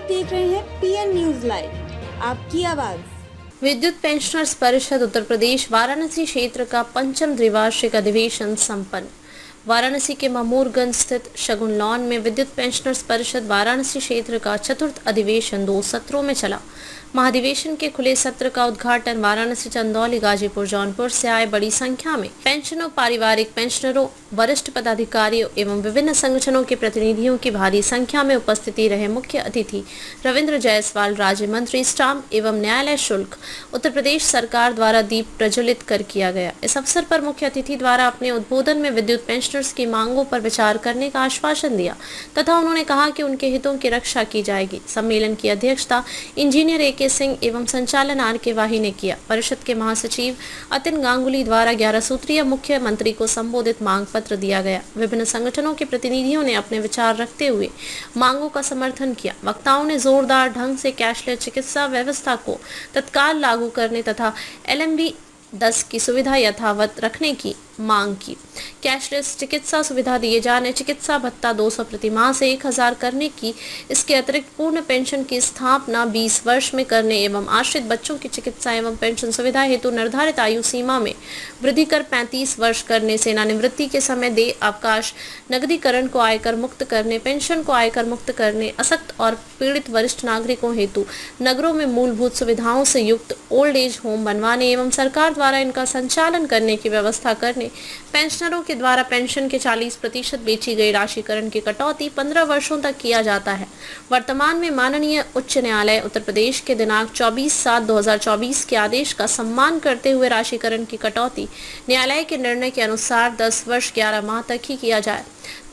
देख रहे हैं पीएन न्यूज लाइव, आपकी आवाज। विद्युत पेंशनर्स परिषद उत्तर प्रदेश वाराणसी क्षेत्र का पंचम द्विवार्षिक अधिवेशन संपन्न। वाराणसी के महमूरगंज स्थित शगुन लॉन में विद्युत पेंशनर्स परिषद वाराणसी क्षेत्र का चतुर्थ अधिवेशन 2 सत्रों में चला। महाधिवेशन के खुले सत्र का उद्घाटन वाराणसी, चंदौली, गाजीपुर, जौनपुर से आए बड़ी संख्या में पेंशनों, पारिवारिक पेंशनरों, वरिष्ठ पदाधिकारियों एवं विभिन्न संगठनों के प्रतिनिधियों की भारी संख्या में उपस्थिति रहे मुख्य अतिथि रविंद्र जायसवाल, राज्य मंत्री, स्टाम्प एवं न्यायालय शुल्क, उत्तर प्रदेश सरकार द्वारा दीप प्रज्वलित कर किया गया। इस अवसर पर मुख्य अतिथि द्वारा अपने उद्बोधन में विद्युत पेंशनर्स की मांगों पर विचार करने का आश्वासन दिया तथा उन्होंने कहा कि उनके हितों की रक्षा की जाएगी। सम्मेलन की अध्यक्षता इंजीनियर AK सिंह एवं संचालन RK वाही ने किया। परिषद के महासचिव अतिन गांगुली द्वारा 11 सूत्रीय मुख्यमंत्री को संबोधित मांग पत्र दिया गया। विभिन्न संगठनों के प्रतिनिधियों ने अपने विचार रखते हुए मांगों का समर्थन किया। वक्ताओं ने जोरदार ढंग से कैशलेस चिकित्सा व्यवस्था को तत्काल लागू करने तथा LMB 10 की सुविधा यथावत रखने की मांग की। कैशलेस चिकित्सा सुविधा दिए जाने, चिकित्सा भत्ता 200 प्रति माह से 1000 करने की, इसके अतिरिक्त पूर्ण पेंशन की स्थापना 20 वर्ष में करने एवं आश्रित बच्चों की चिकित्सा एवं पेंशन सुविधा हेतु निर्धारित आयु सीमा में वृद्धि कर 35 वर्ष करने, सेवानिवृत्ति के समय दे अवकाश, नगदीकरण को आयकर मुक्त करने, पेंशन को आयकर मुक्त करने, असक्त और पीड़ित वरिष्ठ नागरिकों हेतु नगरों में मूलभूत सुविधाओं से युक्त ओल्ड एज होम बनवाने एवं सरकार द्वारा इनका संचालन करने की व्यवस्था करने, पेंशनरों के द्वारा पेंशन के 40% बेची गई राशिकरण की कटौती 15 वर्षों तक किया जाता है। वर्तमान में माननीय उच्च न्यायालय उत्तर प्रदेश के दिनांक 24/7/2024 के आदेश का सम्मान करते हुए राशिकरण की कटौती न्यायालय के निर्णय के अनुसार 10 वर्ष 11 माह तक ही किया जाए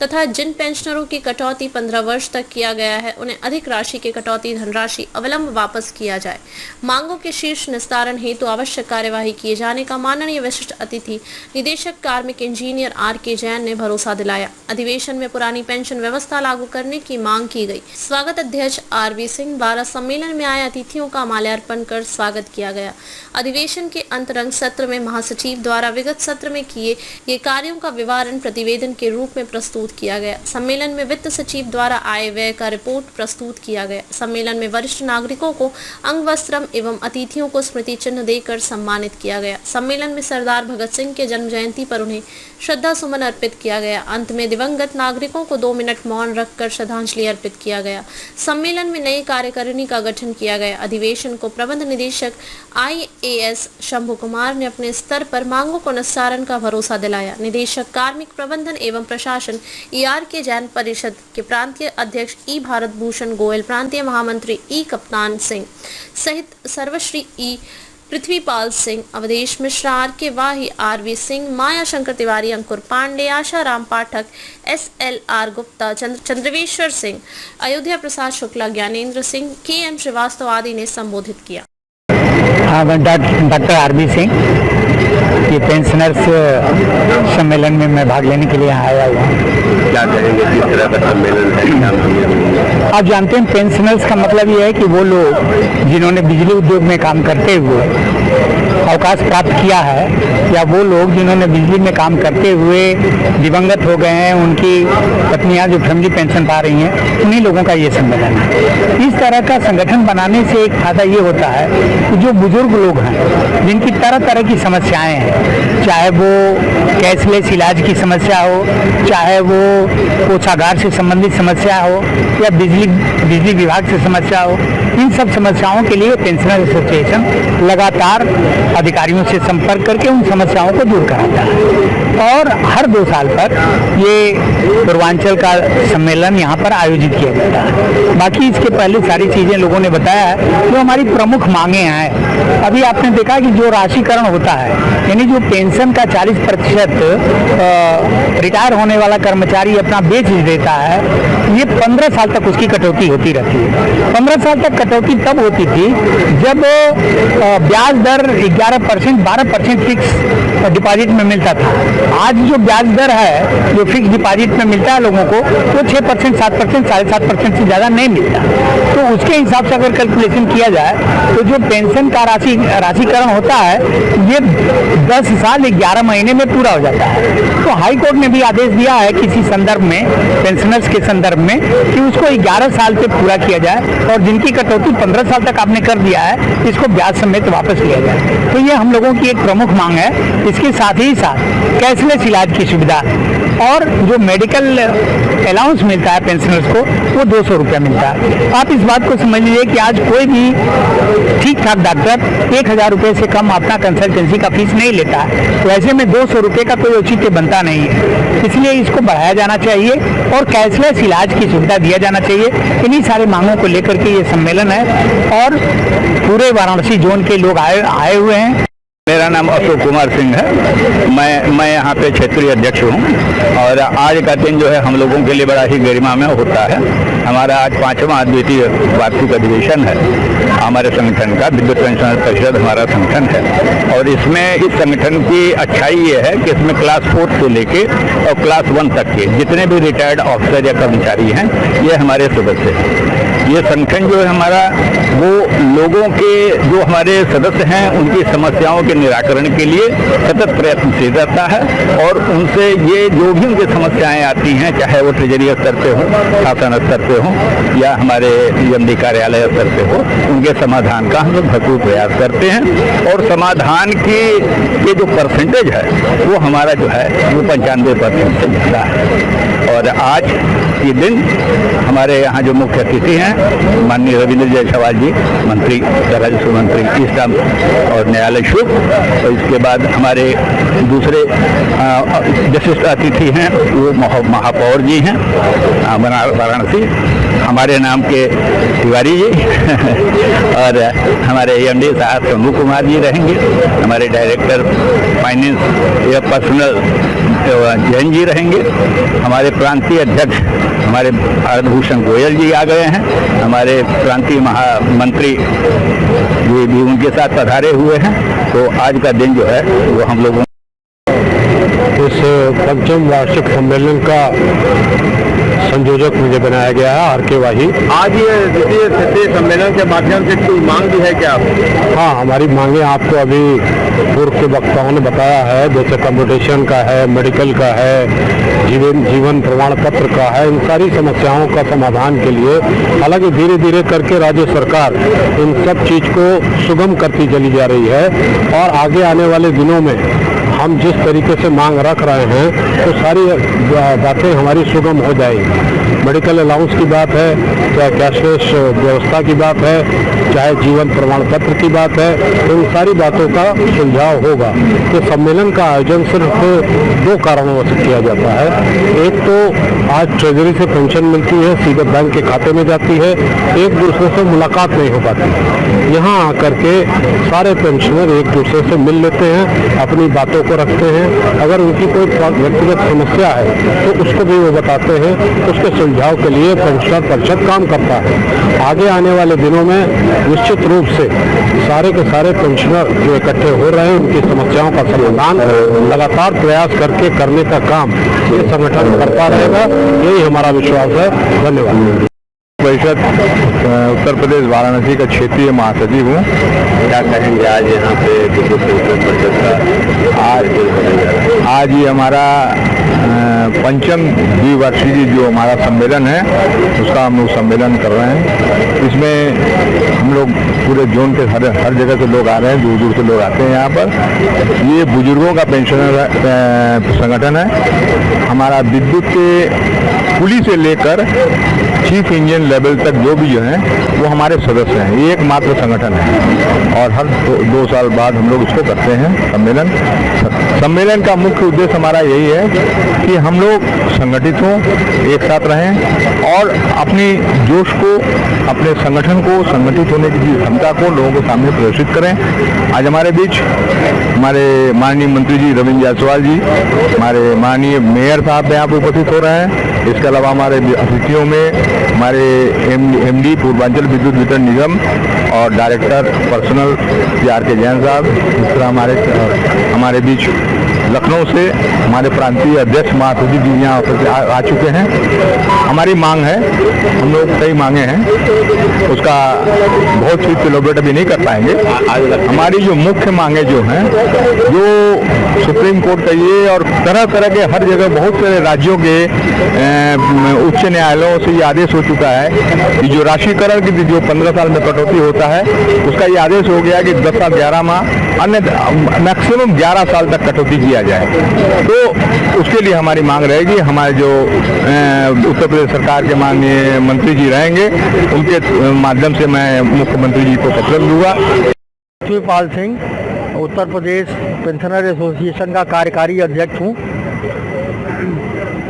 तथा जिन पेंशनरों की कटौती 15 वर्ष तक किया गया है उन्हें अधिक राशि की कटौती धनराशि अविलंब वापस किया जाए। मांगों के शीर्ष निस्तारण हेतु आवश्यक कार्यवाही किए जाने का माननीय विशिष्ट अतिथि निदेशक कार्मिक इंजीनियर RK जैन ने भरोसा दिलाया। अधिवेशन में पुरानी पेंशन व्यवस्था लागू करने की मांग की गई। स्वागत अध्यक्ष RV सिंह द्वारा सम्मेलन में आए अतिथियों का माल्यार्पण कर स्वागत किया गया। अधिवेशन के अंतरंग सत्र में महासचिव द्वारा विगत सत्र में किए गए कार्यों का विवरण प्रतिवेदन के रूप में प्रस्तुत किया गया। सम्मेलन में वित्त सचिव द्वारा आय व्यय का रिपोर्ट प्रस्तुत किया गया। सम्मेलन में वरिष्ठ नागरिकों को अंग वस्त्रम एवं अतिथियों को स्मृति चिन्ह देकर सम्मानित किया गया। सम्मेलन में सरदार भगत सिंह के जन्म जयंती पर उन्हें श्रद्धा सुमन अर्पित किया गया। अंत में दिवंगत नागरिकों को 2 मिनट मौन रखकर श्रद्धांजलि अर्पित किया गया। सम्मेलन में नई कार्यकारिणी का गठन किया गया। अधिवेशन को प्रबंध निदेशक IAS शंभू कुमार ने अपने स्तर पर मांगों को निस्तारण का भरोसा दिलाया। निदेशक कार्मिक प्रबंधन एवं प्रशासन RK जैन, परिषद के प्रांतीय अध्यक्ष E भारत भूषण गोयल, प्रांतीय महामंत्री E कप्तान सिंह सहित सर्वश्री E पृथ्वीपाल सिंह, अवधेश मिश्रा, RK वाही, RV सिंह, माया शंकर तिवारी, अंकुर पांडे, आशा राम पाठक, SLR गुप्ता, चंद्रवेश्वर सिंह, अयोध्या प्रसाद शुक्ला, ज्ञानेंद्र सिंह, KM श्रीवास्तव आदि ने संबोधित किया। डॉक्टर RV सिंह, ये पेंशनर्स सम्मेलन में मैं भाग लेने के लिए आया हुआ हूँ। क्या कहेंगे, किस तरह का सम्मेलन है? आप जानते हैं पेंशनर्स का मतलब ये है कि वो लोग जिन्होंने बिजली उद्योग में काम करते हुए अवकाश प्राप्त किया है या वो लोग जिन्होंने बिजली में काम करते हुए दिवंगत हो गए हैं, उनकी पत्नियां जो फैमिली पेंशन पा रही हैं, उन्हीं लोगों का ये सम्मेलन है। इस तरह का संगठन बनाने से एक फायदा ये होता है कि जो बुजुर्ग लोग हैं जिनकी तरह तरह की समस्याएं हैं, चाहे वो कैशलेस इलाज की समस्या हो, चाहे वो कोषागार से संबंधित समस्या हो या बिजली विभाग से समस्या हो, इन सब समस्याओं के लिए पेंशनर एसोसिएशन लगातार अधिकारियों से संपर्क करके उन समस्याओं को दूर कराता है और हर 2 साल पर ये पूर्वांचल का सम्मेलन यहाँ पर आयोजित किया जाता है। बाकी इसके पहले सारी चीज़ें लोगों ने बताया है जो हमारी प्रमुख मांगे हैं। अभी आपने देखा कि जो राशिकरण होता है, यानी जो पेंशन का 40% रिटायर होने वाला कर्मचारी अपना बेच देता है, ये 15 साल तक उसकी कटौती होती रहती है। 15 साल तक कटौती तब होती थी जब ब्याज दर 11%, 12% फिक्स डिपॉजिट में मिलता था। आज जो ब्याज दर है, जो फिक्स डिपॉजिट में मिलता है लोगों को, वो 6%, 7%, 7.5% से ज़्यादा नहीं मिलता। तो उसके हिसाब से अगर कैलकुलेशन किया जाए तो जो पेंशन का राशिकरण होता है ये 10 साल 11 महीने में पूरा हो जाता है। तो हाई कोर्ट ने भी आदेश दिया है किसी संदर्भ में, पेंशनर्स के संदर्भ टर्म में कि उसको 11 साल पे पूरा किया जाए और जिनकी कटौती 15 साल तक आपने कर दिया है इसको ब्याज समेत वापस लिया जाए। तो ये हम लोगों की एक प्रमुख मांग है। इसके साथ ही साथ कैशलेस इलाज की सुविधा और जो मेडिकल अलाउंस मिलता है पेंशनर्स को वो 200 रुपया मिलता है। आप इस बात को समझ लीजिए कि आज कोई भी ठीक ठाक डॉक्टर 1000 रुपये से कम अपना कंसल्टेंसी का फीस नहीं लेता है, तो ऐसे में 200 रुपये का कोई औचित्य बनता नहीं है। इसलिए इसको बढ़ाया जाना चाहिए और कैशलेस इलाज की सुविधा दिया जाना चाहिए। इन्हीं सारे मांगों को लेकर के ये सम्मेलन है और पूरे वाराणसी जोन के लोग आए हुए हैं। मेरा नाम अशोक कुमार सिंह है। मैं यहाँ पे क्षेत्रीय अध्यक्ष हूँ और आज का दिन जो है हम लोगों के लिए बड़ा ही गरिमा में होता है। हमारा आज 5वां अद्वितीय वार्षिक अधिवेशन है हमारे संगठन का। विद्युत पेंशनर्स परिषद हमारा संगठन है और इसमें इस संगठन की अच्छाई ये है कि इसमें क्लास 4 से लेके और क्लास 1 तक के जितने भी रिटायर्ड ऑफिसर या कर्मचारी हैं ये हमारे सदस्य हैं। ये संगठन जो है हमारा वो लोगों के जो हमारे सदस्य हैं उनकी समस्याओं के निराकरण के लिए सतत प्रयत्नशील रहता है और उनसे ये जो भी उनकी समस्याएं आती हैं चाहे वो ट्रेजरी स्तर पे हो, शासन स्तर पे हो या हमारे EMD कार्यालय स्तर पे हो, उनके समाधान का हम लोग भरपूर प्रयास करते हैं और समाधान की ये जो परसेंटेज है वो हमारा जो है वो 95% से ज़्यादा है। और आज ये दिन हमारे यहाँ जो मुख्य अतिथि हैं माननीय रविंद्र जायसवाल जी, मंत्री राजस्व मंत्री ईस्टर्न और न्यायालय शुल्क, और इसके बाद हमारे दूसरे विशिष्ट अतिथि हैं वो महापौर जी हैं वाराणसी, हमारे नाम के तिवारी जी और हमारे EMD साहब शंभू कुमार जी रहेंगे, हमारे डायरेक्टर फाइनेंस या पर्सनल जैन जी रहेंगे, हमारे प्रांतीय अध्यक्ष हमारे भारत भूषण गोयल जी आ गए हैं, हमारे प्रांतीय महामंत्री ये भी उनके साथ पधारे हुए हैं। तो आज का दिन जो है वो हम लोगों इस 5वें वार्षिक सम्मेलन का संयोजक मुझे बनाया गया है R.K. वाही। आज ये द्वितीय तृतीय सम्मेलन के माध्यम से कोई मांग भी है क्या? हाँ, हमारी मांगे आपको अभी पूर्व के वक्ताओं ने बताया है, जैसे कम्पिटिशन का है, मेडिकल का है, जीवन प्रमाण पत्र का है। इन सारी समस्याओं का समाधान के लिए हालांकि धीरे धीरे करके राज्य सरकार इन सब चीज को सुगम करती चली जा रही है और आगे आने वाले दिनों में हम जिस तरीके से मांग रख रहे हैं तो सारी बातें हमारी सुगम हो जाएगी। मेडिकल अलाउंस की बात है, चाहे कैशलेस व्यवस्था की बात है, चाहे जीवन प्रमाण पत्र की बात है, तो इन सारी बातों का सुलझाव होगा। तो सम्मेलन का आयोजन सिर्फ 2 कारणों से किया जाता है। एक तो आज ट्रेजरी से पेंशन मिलती है, सीधे बैंक के खाते में जाती है, एक दूसरे से मुलाकात नहीं हो पाती। यहाँ आकर के सारे पेंशनर एक दूसरे से मिल लेते हैं, अपनी बातों को रखते हैं। अगर उनकी कोई व्यक्तिगत समस्या है तो उसको भी वो बताते हैं, उसके सुलझाव के लिए पेंशनर परिषद काम करता है। आगे आने वाले दिनों में निश्चित रूप से सारे के सारे पेंशनर जो इकट्ठे हो रहे हैं उनकी समस्याओं का समाधान लगातार प्रयास करके करने का काम ये संगठन करता रहेगा, यही हमारा विश्वास है। धन्यवाद। परिषद उत्तर प्रदेश वाराणसी का क्षेत्रीय महासचिव हूँ। क्या कहेंगे आज यहाँ पे विद्युत पेंशन परिषद का आज ये हमारा 5वीं द्विवार्षिक जो हमारा सम्मेलन है उसका हम लोग सम्मेलन कर रहे हैं। इसमें हम लोग पूरे जोन के हर जगह से लोग आ रहे हैं, दूर दूर से लोग आते हैं यहाँ पर। ये बुजुर्गों का पेंशनर संगठन है। हमारा विद्युत के पुली से लेकर चीफ इंजन लेवल तक जो भी जो है वो हमारे सदस्य हैं। ये एकमात्र संगठन है और हर 2 साल बाद हम लोग इसको करते हैं सम्मेलन का मुख्य उद्देश्य हमारा यही है कि हम लोग संगठित हों, एक साथ रहें और अपनी जोश को, अपने संगठन को, संगठित होने की क्षमता को लोगों के सामने प्रदर्शित करें। आज हमारे बीच हमारे माननीय मंत्री जी रविंद्र जायसवाल जी, हमारे माननीय मेयर साहब यहाँ पर उपस्थित हो रहे हैं। इसके अलावा हमारे अतिथियों में हमारे MD पूर्वांचल विद्युत वितरण निगम और डायरेक्टर पर्सनल R.K. जैन साहब, इस तरह हमारे हमारे बीच लखनऊ से हमारे प्रांतीय अध्यक्ष माधुरी जी यहाँ पर आ चुके हैं। हमारी मांग है, हम लोग कई मांगे हैं, उसका बहुत सी एलोबरेट अभी नहीं कर पाएंगे। हमारी जो मुख्य मांगे जो हैं, जो सुप्रीम कोर्ट कहिए और तरह तरह के हर जगह बहुत सारे राज्यों के उच्च न्यायालयों से ये आदेश हो चुका है कि जो राशिकरण की जो 15 साल में कटौती होता है उसका ये आदेश हो गया कि 10 साल 11 माह अन्य मैक्सिमम 11 साल तक कटौती किया जाए। तो उसके लिए हमारी मांग रहेगी। हमारे जो उत्तर प्रदेश सरकार के माननीय मंत्री जी रहेंगे उनके माध्यम से मैं मुख्यमंत्री जी को पत्र दूंगा। शिवपाल सिंह, उत्तर प्रदेश पेंशनर एसोसिएशन का कार्यकारी अध्यक्ष हूँ।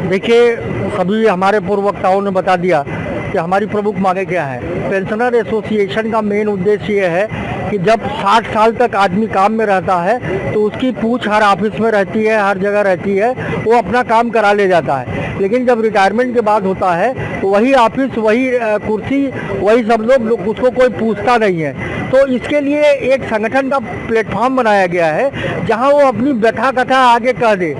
देखिए, सभी हमारे पूर्व वक्ताओं ने बता दिया कि हमारी प्रमुख मांगे क्या है। पेंशनर एसोसिएशन का मेन उद्देश्य ये है कि जब 60 साल तक आदमी काम में रहता है तो उसकी पूछ हर ऑफिस में रहती है, हर जगह रहती है, वो अपना काम करा ले जाता है। लेकिन जब रिटायरमेंट के बाद होता है तो वही ऑफिस, वही कुर्सी, वही सब लोग, उसको कोई पूछता नहीं है। तो इसके लिए एक संगठन का प्लेटफॉर्म बनाया गया है जहां वो अपनी व्यथा कथा आगे कह दे।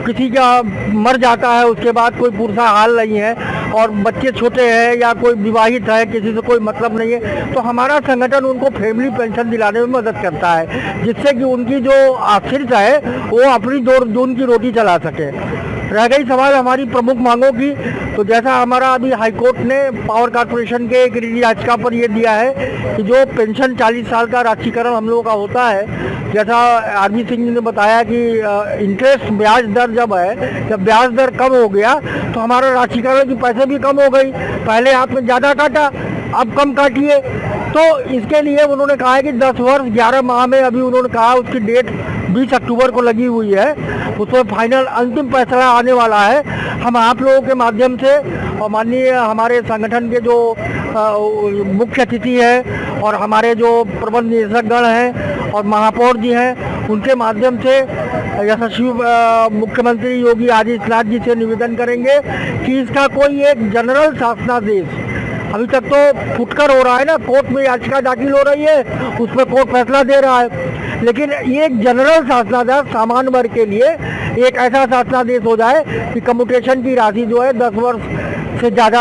किसी का मर जाता है, उसके बाद कोई पुरसा हाल नहीं है और बच्चे छोटे हैं या कोई विवाहित है, किसी से कोई मतलब नहीं है, तो हमारा संगठन उनको फैमिली पेंशन दिलाने में मदद करता है, जिससे कि उनकी जो आश्रित है वो अपनी दो की रोटी चला सके। रह गई सवाल हमारी प्रमुख मांगों की, तो जैसा हमारा अभी हाईकोर्ट ने पावर कॉर्पोरेशन के एक याचिका पर ये दिया है कि जो पेंशन 40 साल का राशिकरण हम लोगों का होता है, जैसा आरबी सिंह जी ने बताया कि इंटरेस्ट ब्याज दर जब ब्याज दर कम हो गया तो हमारा राशिकरण की पैसे भी कम हो गई। पहले आपने ज़्यादा काटा, अब कम काटिए। तो इसके लिए उन्होंने कहा है कि 10 वर्ष 11 माह में, अभी उन्होंने कहा उसकी डेट 20 अक्टूबर को लगी हुई है, उस पर फाइनल अंतिम फैसला आने वाला है। हम आप लोगों के माध्यम से और माननीय हमारे संगठन के जो मुख्य अतिथि हैं और हमारे जो प्रबंध निदेशकगण हैं और महापौर जी हैं, उनके माध्यम से यशस्वी मुख्यमंत्री योगी आदित्यनाथ जी से निवेदन करेंगे कि इसका कोई एक जनरल शासनादेश, अभी तक तो फुटकर हो रहा है ना, कोर्ट में याचिका दाखिल हो रही है, उस पर कोर्ट फैसला दे रहा है, लेकिन एक जनरल शासनादेश सामान्य वर्ग के लिए एक ऐसा शासनादेश हो जाए कि कम्यूटेशन की राशि जो है 10 वर्ष से ज़्यादा